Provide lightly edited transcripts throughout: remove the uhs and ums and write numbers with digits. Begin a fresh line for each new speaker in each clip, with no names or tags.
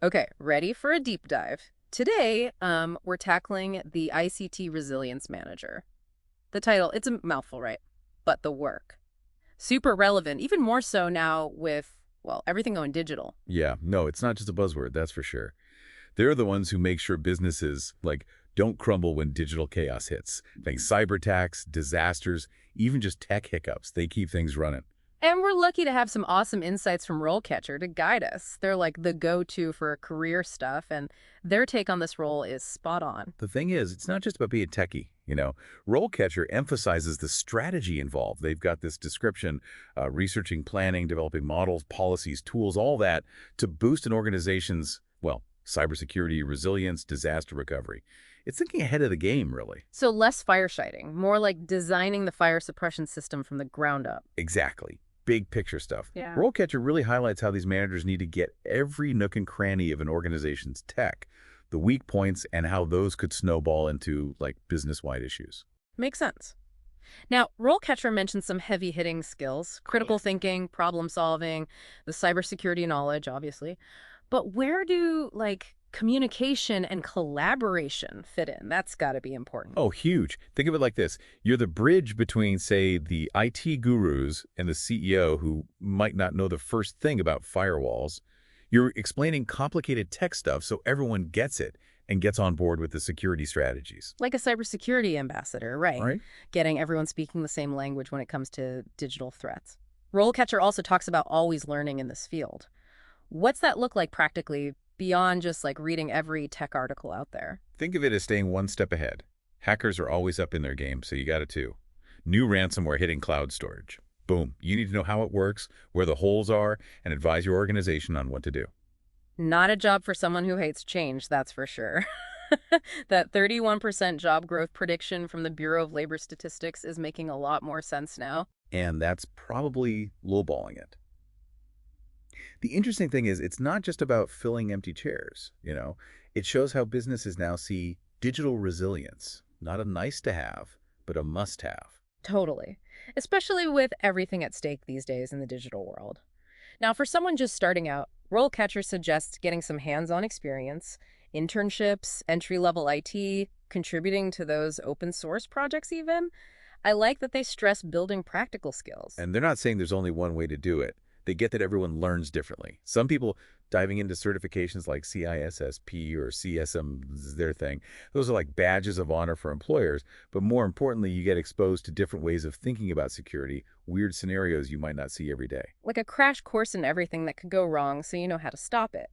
Okay, ready for a deep dive. Today, we're tackling the ICT Resilience Manager. The title, it's a mouthful, right? But the work. Super relevant, even more so now with, well, everything going digital.
Yeah, no, it's not just a buzzword, that's for sure. They're the ones who make sure businesses, don't crumble when digital chaos hits. Think cyber attacks, disasters, even just tech hiccups. They keep things running.
And we're lucky to have some awesome insights from RoleCatcher to guide us. They're like the go-to for career stuff, and their take on this role is spot on.
The thing is, it's not just about being techie. RoleCatcher emphasizes the strategy involved. They've got this description, researching, planning, developing models, policies, tools, all that to boost an organization's, cybersecurity, resilience, disaster recovery. It's thinking ahead of the game, really.
So less fireshighting, more like designing the fire suppression system from the ground up.
Exactly. Big picture stuff.
Yeah.
RoleCatcher really highlights how these managers need to get every nook and cranny of an organization's tech, the weak points, and how those could snowball into, business-wide issues.
Makes sense. Now, RoleCatcher mentions some heavy-hitting skills, critical thinking, problem solving, the cybersecurity knowledge, obviously. But where do, communication and collaboration fit in? That's got to be important.
Oh, huge. Think of it like this. You're the bridge between, say, the IT gurus and the CEO who might not know the first thing about firewalls. You're explaining complicated tech stuff so everyone gets it and gets on board with the security strategies.
Like a cybersecurity ambassador, right?
Right?
Getting everyone speaking the same language when it comes to digital threats. RoleCatcher also talks about always learning in this field. What's that look like practically beyond just reading every tech article out there?
Think of it as staying one step ahead. Hackers are always up in their game, so you got it too. New ransomware hitting cloud storage. Boom. You need to know how it works, where the holes are, and advise your organization on what to do.
Not a job for someone who hates change, that's for sure. That 31% job growth prediction from the Bureau of Labor Statistics is making a lot more sense now.
And that's probably lowballing it. The interesting thing is it's not just about filling empty chairs. It shows how businesses now see digital resilience, not a nice to have, but a must have.
Totally. Especially with everything at stake these days in the digital world. Now, for someone just starting out, RoleCatcher suggests getting some hands-on experience, internships, entry-level IT, contributing to those open source projects even. I like that they stress building practical skills.
And they're not saying there's only one way to do it. They get that everyone learns differently. Some people diving into certifications like CISSP or CSM is their thing. Those are like badges of honor for employers, but more importantly, you get exposed to different ways of thinking about security, weird scenarios you might not see every day.
Like a crash course in everything that could go wrong so you know how to stop it.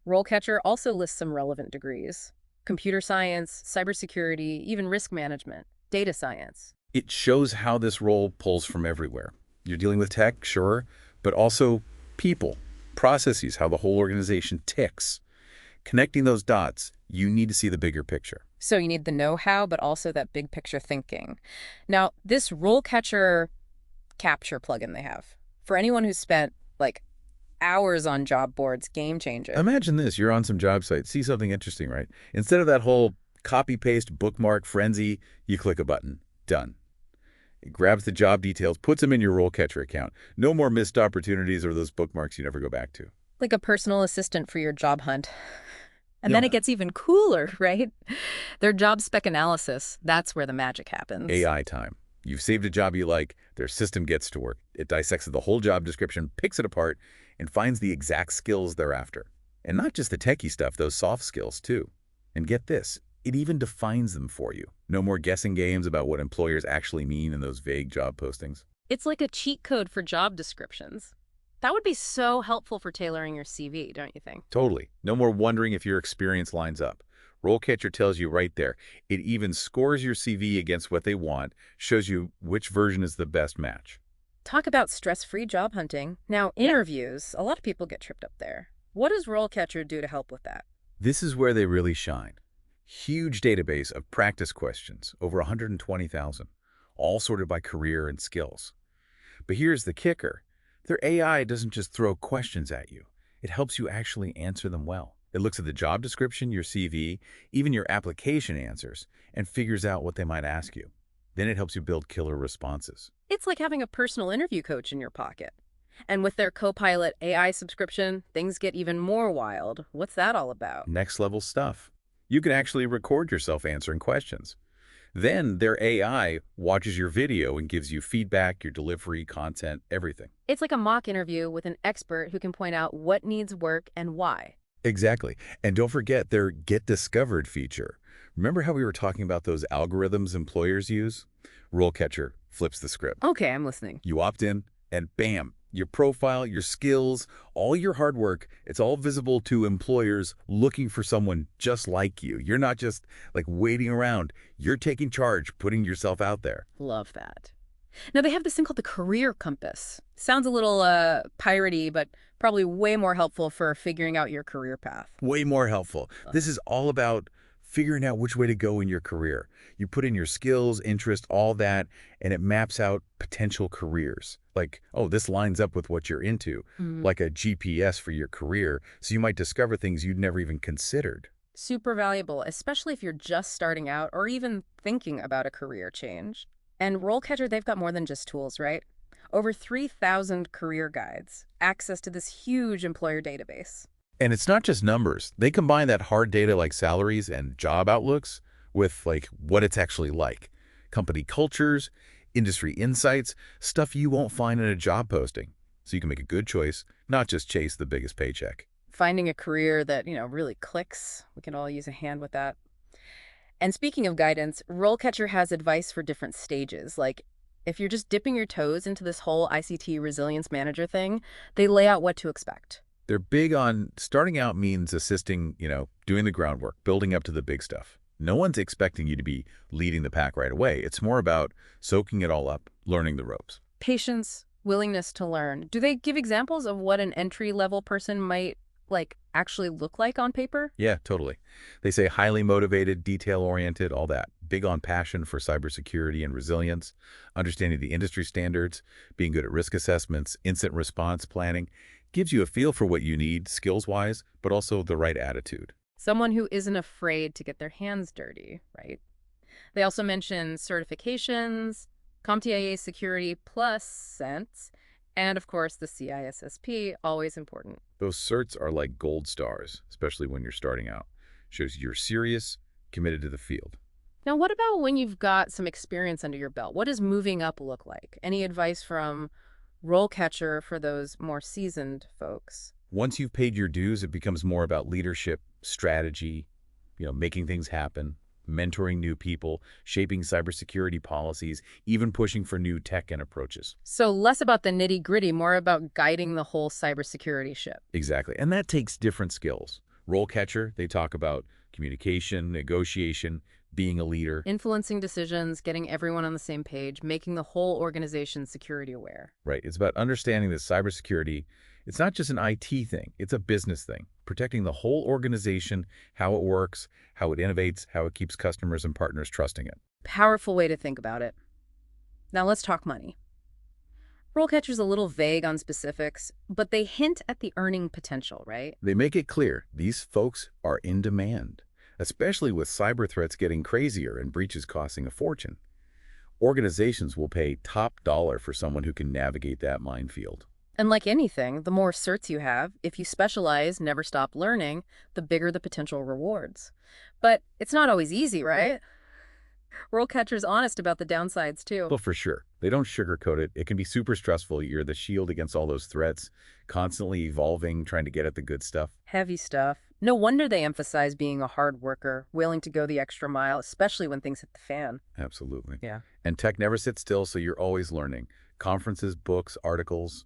RoleCatcher also lists some relevant degrees: computer science, cybersecurity, even risk management, data science.
It shows how this role pulls from everywhere. You're dealing with tech, sure, but also people, processes, how the whole organization ticks. Connecting those dots, you need to see the bigger picture.
So you need the know-how, but also that big picture thinking. Now, this RoleCatcher capture plugin they have, for anyone who's spent hours on job boards, game changer.
Imagine this, you're on some job site, see something interesting, right? Instead of that whole copy-paste bookmark frenzy, you click a button, done. It grabs the job details, puts them in your RoleCatcher account. No more missed opportunities or those bookmarks you never go back to.
Like a personal assistant for your job hunt. And
Yeah.
then it gets even cooler, right? Their job spec analysis, that's where the magic happens.
AI time. You've saved a job you like, their system gets to work. It dissects the whole job description, picks it apart, and finds the exact skills they're after. And not just the techie stuff, those soft skills too. And get this, it even defines them for you. No more guessing games about what employers actually mean in those vague job postings.
It's like a cheat code for job descriptions. That would be so helpful for tailoring your CV, don't you think?
Totally. No more wondering if your experience lines up. RoleCatcher tells you right there. It even scores your CV against what they want, shows you which version is the best match.
Talk about stress-free job hunting. Now, interviews, a lot of people get tripped up there. What does RoleCatcher do to help with that?
This is where they really shine. Huge database of practice questions, over 120,000, all sorted by career and skills. But here's the kicker. Their AI doesn't just throw questions at you. It helps you actually answer them well. It looks at the job description, your CV, even your application answers, and figures out what they might ask you. Then it helps you build killer responses.
It's like having a personal interview coach in your pocket. And with their Copilot AI subscription, things get even more wild. What's that all about?
Next level stuff. You can actually record yourself answering questions. Then their AI watches your video and gives you feedback, your delivery, content, everything.
It's like a mock interview with an expert who can point out what needs work and why.
Exactly. And don't forget their Get Discovered feature. Remember how we were talking about those algorithms employers use? RoleCatcher flips the script.
Okay, I'm listening.
You opt in, and bam, your profile, your skills, all your hard work, it's all visible to employers looking for someone just like you. You're not just like waiting around. You're taking charge, putting yourself out there.
Love that. Now, they have this thing called the Career Compass. Sounds a little piratey, but probably way more helpful for figuring out your career path.
Way more helpful. This is all about figuring out which way to go in your career. You put in your skills, interest, all that, and it maps out potential careers. Like, oh, this lines up with what you're into, like a GPS for your career, so you might discover things you'd never even considered.
Super valuable, especially if you're just starting out or even thinking about a career change. And RoleCatcher, they've got more than just tools, right? Over 3,000 career guides, access to this huge employer database.
And it's not just numbers. They combine that hard data like salaries and job outlooks with like what it's actually like. Company cultures, industry insights, stuff you won't find in a job posting. So you can make a good choice, not just chase the biggest paycheck.
Finding a career that, really clicks. We can all use a hand with that. And speaking of guidance, RoleCatcher has advice for different stages. Like, if you're just dipping your toes into this whole ICT Resilience Manager thing, they lay out what to expect.
They're big on starting out means assisting, doing the groundwork, building up to the big stuff. No one's expecting you to be leading the pack right away. It's more about soaking it all up, learning the ropes.
Patience, willingness to learn. Do they give examples of what an entry-level person might, actually look like on paper?
Yeah, totally. They say highly motivated, detail-oriented, all that. Big on passion for cybersecurity and resilience, understanding the industry standards, being good at risk assessments, incident response planning. Gives you a feel for what you need skills-wise, but also the right attitude.
Someone who isn't afraid to get their hands dirty, right? They also mention certifications, CompTIA Security Plus Sense, and of course the CISSP, always important.
Those certs are like gold stars, especially when you're starting out. Shows you're serious, committed to the field.
Now, what about when you've got some experience under your belt? What does moving up look like? Any advice from RoleCatcher for those more seasoned folks?
Once you've paid your dues, it becomes more about leadership, strategy, making things happen, mentoring new people, shaping cybersecurity policies, even pushing for new tech and approaches.
So less about the nitty-gritty, more about guiding the whole cybersecurity ship.
Exactly. And that takes different skills. RoleCatcher, they talk about communication, negotiation, being a leader.
Influencing decisions, getting everyone on the same page, making the whole organization security aware.
Right. It's about understanding that cybersecurity, it's not just an IT thing, it's a business thing. Protecting the whole organization, how it works, how it innovates, how it keeps customers and partners trusting it.
Powerful way to think about it. Now let's talk money. RoleCatcher's a little vague on specifics, but they hint at the earning potential, right?
They make it clear these folks are in demand, especially with cyber threats getting crazier and breaches costing a fortune. Organizations will pay top dollar for someone who can navigate that minefield.
And like anything, the more certs you have, if you specialize, never stop learning, the bigger the potential rewards. But it's not always easy, right? RoleCatcher's honest about the downsides, too.
Well, for sure. They don't sugarcoat it. It can be super stressful. You're the shield against all those threats, constantly evolving, trying to get at the good stuff.
Heavy stuff. No wonder they emphasize being a hard worker, willing to go the extra mile, especially when things hit the fan.
Absolutely.
Yeah.
And tech never sits still, so you're always learning. Conferences, books, articles,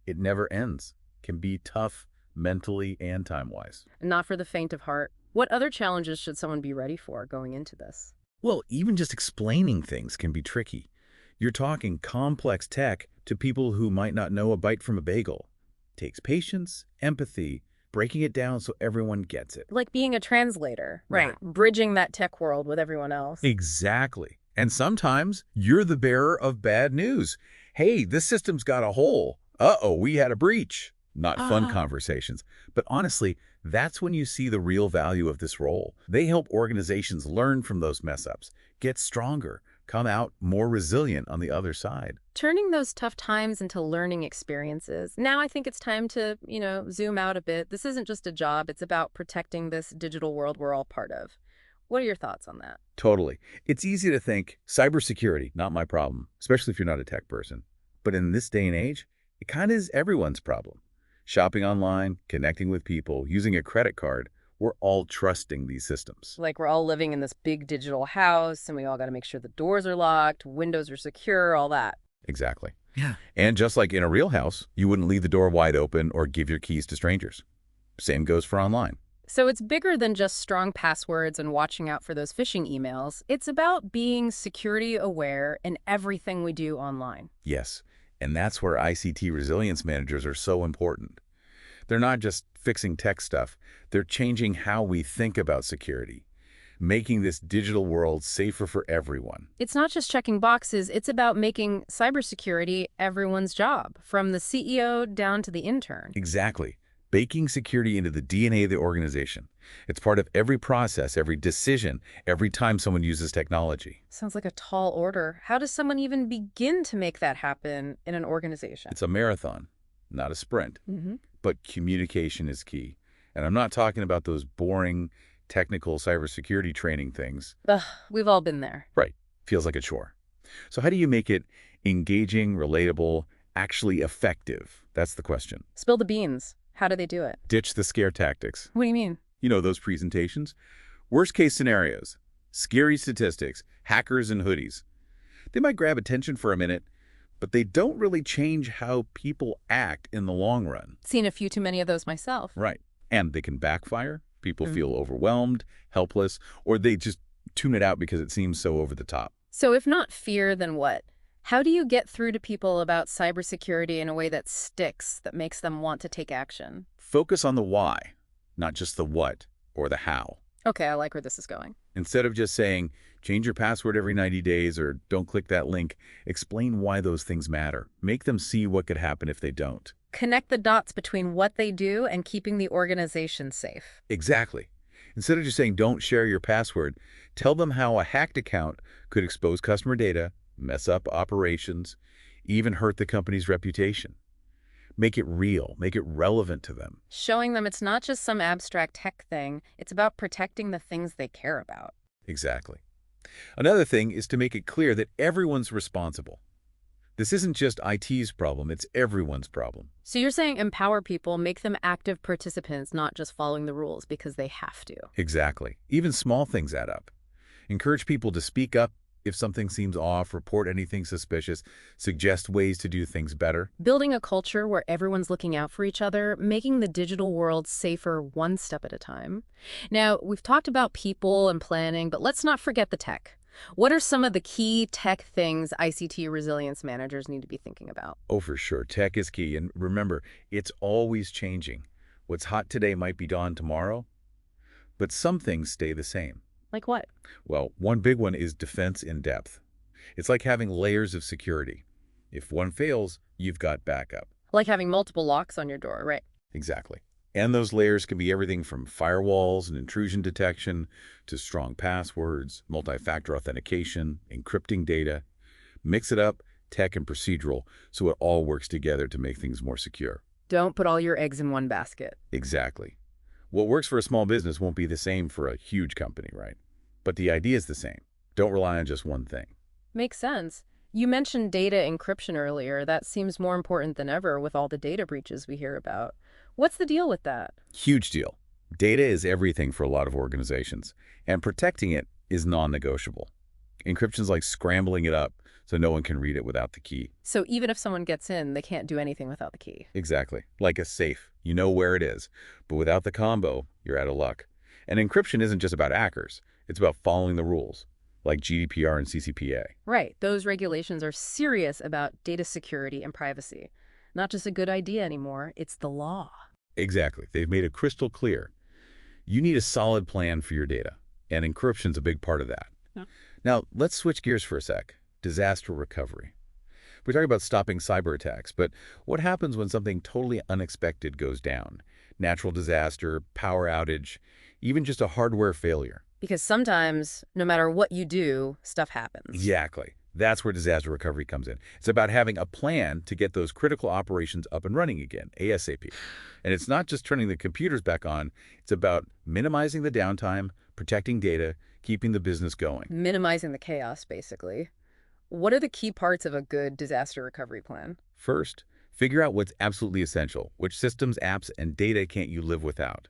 it never ends. Can be tough mentally and time-wise.
Not for the faint of heart. What other challenges should someone be ready for going into this?
Well, even just explaining things can be tricky. You're talking complex tech to people who might not know a bite from a bagel. Takes patience, empathy, breaking it down so everyone gets it.
Like being a translator, right? Bridging that tech world with everyone else.
Exactly. And sometimes you're the bearer of bad news. Hey, this system's got a hole. Uh-oh, we had a breach. Not fun conversations. But honestly, that's when you see the real value of this role. They help organizations learn from those mess-ups, get stronger, come out more resilient on the other side.
Turning those tough times into learning experiences. Now I think it's time to, zoom out a bit. This isn't just a job, it's about protecting this digital world we're all part of. What are your thoughts on that?
Totally. It's easy to think, cybersecurity, not my problem, especially if you're not a tech person. But in this day and age, it kind of is everyone's problem. Shopping online, connecting with people, using a credit card, we're all trusting these systems.
Like we're all living in this big digital house and we all got to make sure the doors are locked, windows are secure, all that.
Exactly.
Yeah.
And just like in a real house, you wouldn't leave the door wide open or give your keys to strangers. Same goes for online.
So it's bigger than just strong passwords and watching out for those phishing emails. It's about being security aware in everything we do online.
Yes, and that's where ICT Resilience Managers are so important. They're not just fixing tech stuff. They're changing how we think about security, making this digital world safer for everyone.
It's not just checking boxes, it's about making cybersecurity everyone's job, from the CEO down to the intern.
Exactly. Baking security into the DNA of the organization. It's part of every process, every decision, every time someone uses technology.
Sounds like a tall order. How does someone even begin to make that happen in an organization?
It's a marathon, not a sprint. But communication is key. And I'm not talking about those boring, technical cybersecurity training things.
Ugh, we've all been there.
Right. Feels like a chore. So how do you make it engaging, relatable, actually effective? That's the question.
Spill the beans. How do they do it?
Ditch the scare tactics.
What do you mean?
You know, those presentations. Worst case scenarios, scary statistics, hackers and hoodies. They might grab attention for a minute, but they don't really change how people act in the long run.
Seen a few too many of those myself.
Right. And they can backfire. People feel overwhelmed, helpless, or they just tune it out because it seems so over the top.
So if not fear, then what? How do you get through to people about cybersecurity in a way that sticks, that makes them want to take action?
Focus on the why, not just the what or the how.
Okay, I like where this is going.
Instead of just saying, change your password every 90 days or don't click that link, explain why those things matter. Make them see what could happen if they don't.
Connect the dots between what they do and keeping the organization safe.
Exactly. Instead of just saying, don't share your password, tell them how a hacked account could expose customer data, mess up operations, even hurt the company's reputation. Make it real, make it relevant to them.
Showing them it's not just some abstract tech thing, it's about protecting the things they care about.
Exactly. Another thing is to make it clear that everyone's responsible. This isn't just IT's problem, it's everyone's problem.
So you're saying empower people, make them active participants, not just following the rules because they have to.
Exactly. Even small things add up. Encourage people to speak up if something seems off, report anything suspicious, suggest ways to do things better.
Building a culture where everyone's looking out for each other, making the digital world safer one step at a time. Now, we've talked about people and planning, but let's not forget the tech. What are some of the key tech things ICT resilience managers need to be thinking about?
Oh, for sure. Tech is key. And remember, it's always changing. What's hot today might be gone tomorrow, but some things stay the same.
Like what?
Well, one big one is defense in depth. It's like having layers of security. If one fails, you've got backup.
Like having multiple locks on your door, right?
Exactly. And those layers can be everything from firewalls and intrusion detection to strong passwords, multi-factor authentication, encrypting data. Mix it up, tech and procedural, so it all works together to make things more secure.
Don't put all your eggs in one basket.
Exactly. What works for a small business won't be the same for a huge company, right? But the idea is the same. Don't rely on just one thing.
Makes sense. You mentioned data encryption earlier. That seems more important than ever with all the data breaches we hear about. What's the deal with that?
Huge deal. Data is everything for a lot of organizations, and protecting it is non-negotiable. Encryption's like scrambling it up so no one can read it without the key.
So even if someone gets in, they can't do anything without the key.
Exactly. Like a safe. You know where it is. But without the combo, you're out of luck. And encryption isn't just about hackers. It's about following the rules, like GDPR and CCPA.
Right. Those regulations are serious about data security and privacy. Not just a good idea anymore, it's the law.
Exactly. They've made it crystal clear. You need a solid plan for your data, and encryption's a big part of that.
Yeah.
Now, let's switch gears for a sec. Disaster recovery. We're talking about stopping cyber attacks, but what happens when something totally unexpected goes down? Natural disaster, power outage, even just a hardware failure.
Because sometimes, no matter what you do, stuff happens.
Exactly. That's where disaster recovery comes in. It's about having a plan to get those critical operations up and running again, ASAP. And it's not just turning the computers back on. It's about minimizing the downtime, protecting data, keeping the business going.
Minimizing the chaos, basically. What are the key parts of a good disaster recovery plan?
First, figure out what's absolutely essential, which systems, apps, and data can't you live without.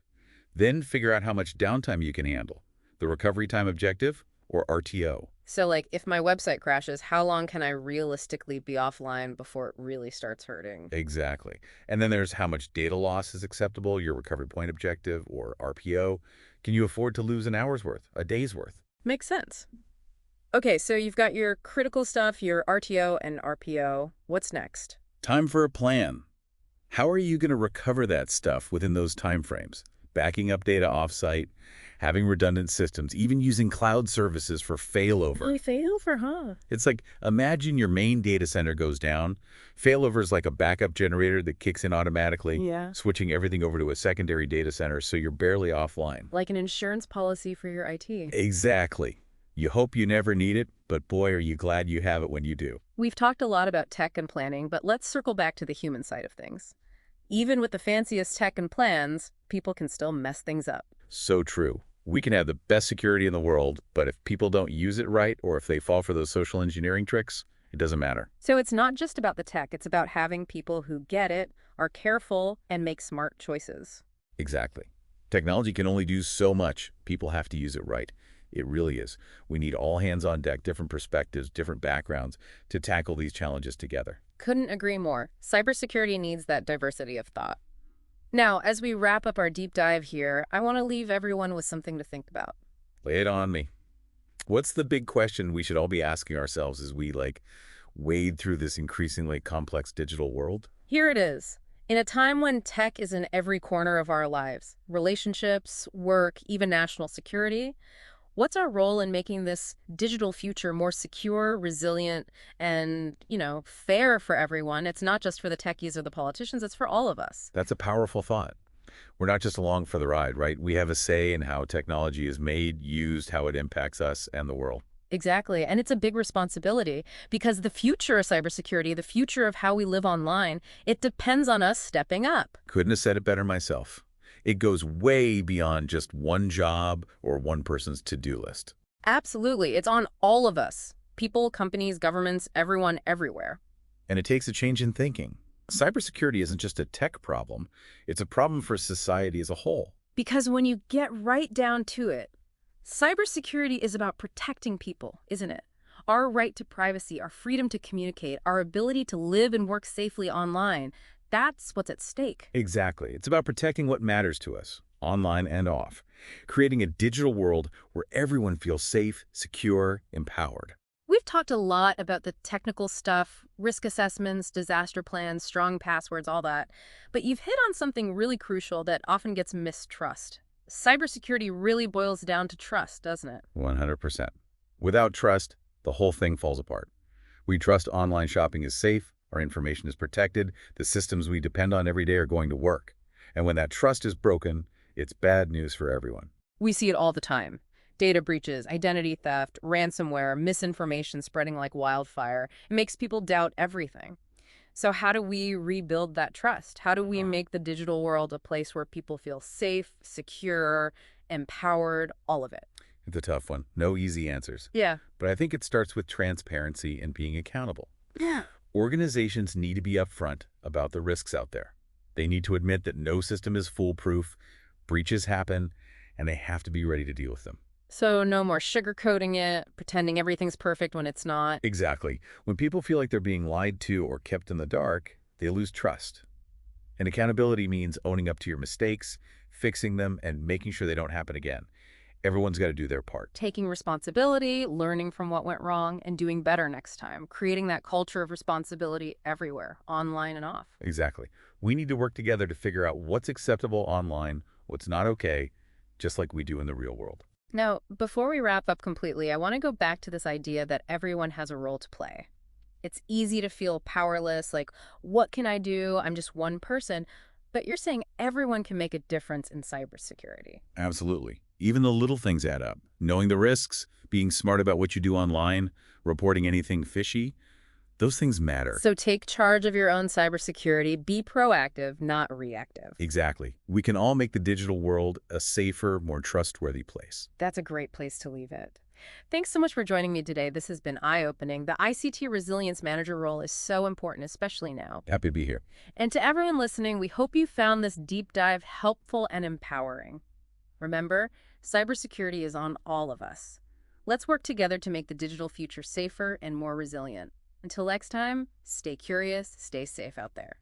Then figure out how much downtime you can handle, the recovery time objective or RTO.
So, like, if my website crashes, how long can I realistically be offline before it really starts hurting?
Exactly. And then there's how much data loss is acceptable, your recovery point objective or RPO. Can you afford to lose an hour's worth, a day's worth?
Makes sense. Okay, so you've got your critical stuff, your RTO and RPO. What's next?
Time for a plan. How are you going to recover that stuff within those time frames? Backing up data offsite, having redundant systems, even using cloud services for failover.
Really failover, huh?
It's like, imagine your main data center goes down. Failover is like a backup generator that kicks in automatically,
Yeah.
switching everything over to a secondary data center so you're barely offline.
Like an insurance policy for your IT.
Exactly. You hope you never need it, but boy, are you glad you have it when you do.
We've talked a lot about tech and planning, but let's circle back to the human side of things. Even with the fanciest tech and plans, people can still mess things up.
So true. We can have the best security in the world, but if people don't use it right or if they fall for those social engineering tricks, it doesn't matter.
So it's not just about the tech, it's about having people who get it, are careful, and make smart choices.
Exactly. Technology can only do so much. People have to use it right. It really is. We need all hands on deck, different perspectives, different backgrounds to tackle these challenges together.
Couldn't agree more. Cybersecurity needs that diversity of thought. Now, as we wrap up our deep dive here, I want to leave everyone with something to think about.
Lay it on me. What's the big question we should all be asking ourselves as we wade through this increasingly complex digital world?
Here it is. In a time when tech is in every corner of our lives, relationships, work, even national security, what's our role in making this digital future more secure, resilient, and, fair for everyone? It's not just for the techies or the politicians, it's for all of us.
That's a powerful thought. We're not just along for the ride, right? We have a say in how technology is made, used, how it impacts us and the world.
Exactly. And it's a big responsibility because the future of cybersecurity, the future of how we live online, it depends on us stepping up.
Couldn't have said it better myself. It goes way beyond just one job or one person's to-do list.
Absolutely. It's on all of us. People, companies, governments, everyone, everywhere.
And it takes a change in thinking. Cybersecurity isn't just a tech problem. It's a problem for society as a whole.
Because when you get right down to it, cybersecurity is about protecting people, isn't it? Our right to privacy, our freedom to communicate, our ability to live and work safely online. That's what's at stake.
Exactly. It's about protecting what matters to us, online and off. Creating a digital world where everyone feels safe, secure, empowered.
We've talked a lot about the technical stuff, risk assessments, disaster plans, strong passwords, all that. But you've hit on something really crucial that often gets mistrust. Cybersecurity really boils down to trust, doesn't it?
100%. Without trust, the whole thing falls apart. We trust online shopping is safe, our information is protected, the systems we depend on every day are going to work. And when that trust is broken, it's bad news for everyone.
We see it all the time. Data breaches, identity theft, ransomware, misinformation spreading like wildfire. It makes people doubt everything. So how do we rebuild that trust? How do we make the digital world a place where people feel safe, secure, empowered, all of it?
It's a tough one. No easy answers.
Yeah.
But I think it starts with transparency and being accountable.
Yeah.
Organizations need to be upfront about the risks out there. They need to admit that no system is foolproof, breaches happen, and they have to be ready to deal with them.
So no more sugarcoating it, pretending everything's perfect when it's not.
Exactly. When people feel like they're being lied to or kept in the dark, they lose trust. And accountability means owning up to your mistakes, fixing them, and making sure they don't happen again. Everyone's got to do their part.
Taking responsibility, learning from what went wrong, and doing better next time. Creating that culture of responsibility everywhere, online and off.
Exactly. We need to work together to figure out what's acceptable online, what's not okay, just like we do in the real world.
Now, before we wrap up completely, I want to go back to this idea that everyone has a role to play. It's easy to feel powerless, like, what can I do? I'm just one person. But you're saying everyone can make a difference in cybersecurity.
Absolutely. Even the little things add up. Knowing the risks, being smart about what you do online, reporting anything fishy, those things matter.
So take charge of your own cybersecurity. Be proactive, not reactive.
Exactly. We can all make the digital world a safer, more trustworthy place.
That's a great place to leave it. Thanks so much for joining me today. This has been eye-opening. The ICT Resilience Manager role is so important, especially now.
Happy to be here.
And to everyone listening, we hope you found this deep dive helpful and empowering. Remember, cybersecurity is on all of us. Let's work together to make the digital future safer and more resilient. Until next time, stay curious, stay safe out there.